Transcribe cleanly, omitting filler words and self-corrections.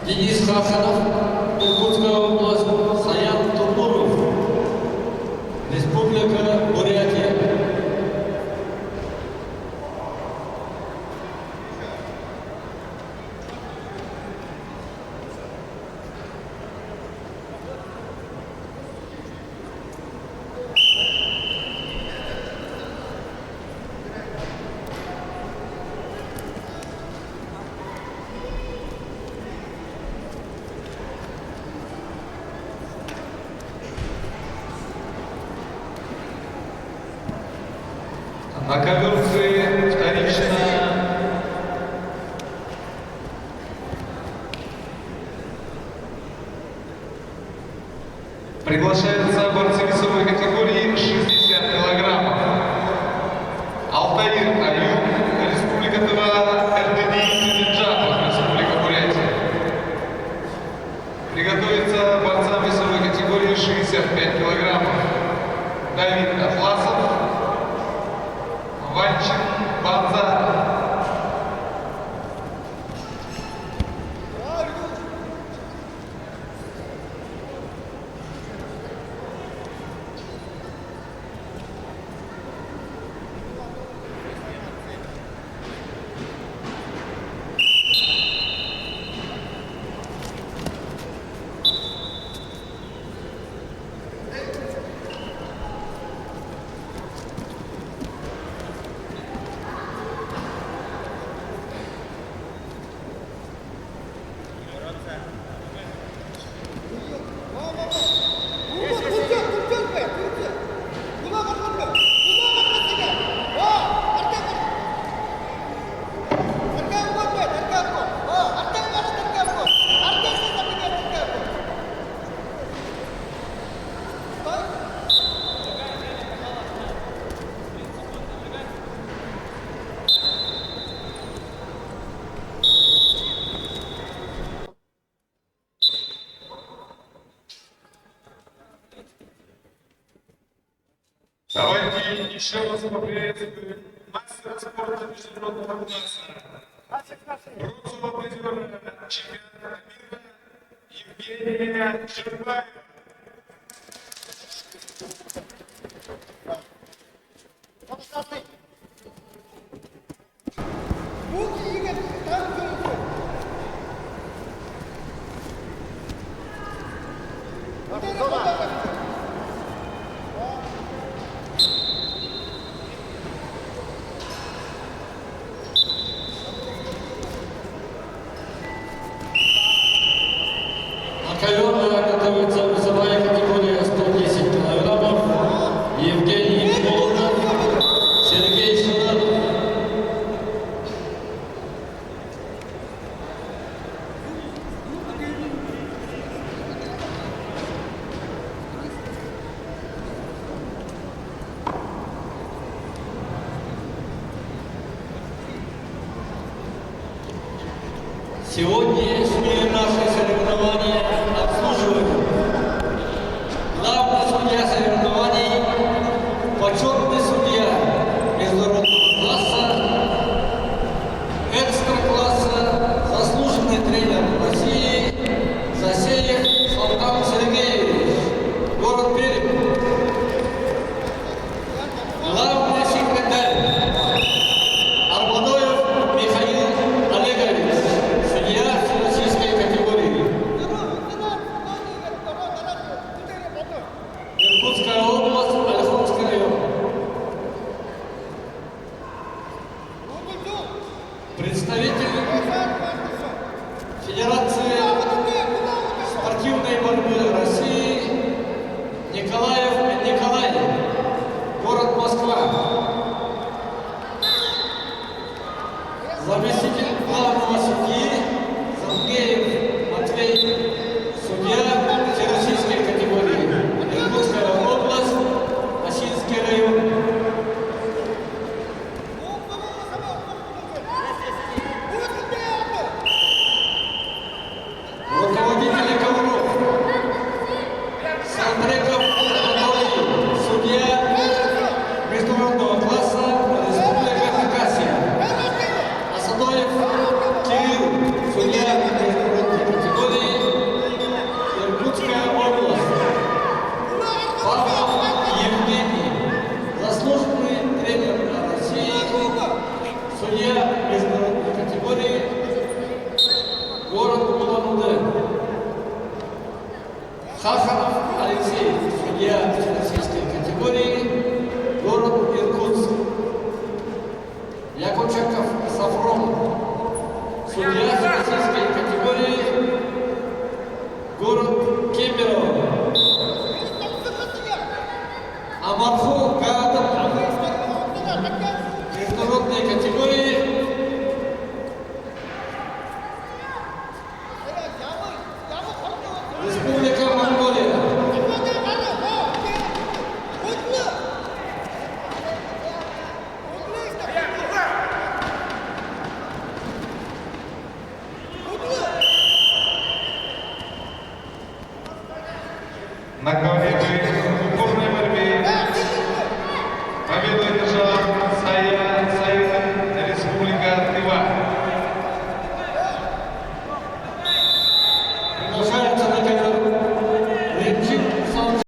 Денис Хасанов, Иркутская область, Саян Турмуров, Республика Бурятия. На коверце вторично приглашаются борцы весовой категории 60 килограммов. Алтаир Аюб, Республика Тыва, РДД Тюменджапов, Республика Бурятия. Приготовиться борцам весовой категории 65 килограммов. Давид Атласов, Ванчин Банза. Давайте еще раз поприветствуем мастера спорта международного класса, бронзового призера чемпионата мира Евгения Щербаева. На ковер готовится весовая категория 110 килограммов. Евгений Молотов, Сергей Шаранов. Сегодняшние наши соревнования обслуживают главный судья соревнований, почетный судья международного класса, экстра-класса, заслуженный тренер России Засеев Салтан Сергеевич, город Пермь. Главный секретарь Арбадоев Михаил Олегович, судья всероссийской категории. судья всероссийской категории, город Иркутск. Якубчаков Сафрон, судья всероссийской категории, город Кемерово. Амарху Кадам, международной категории, Республика Монголия. На ковре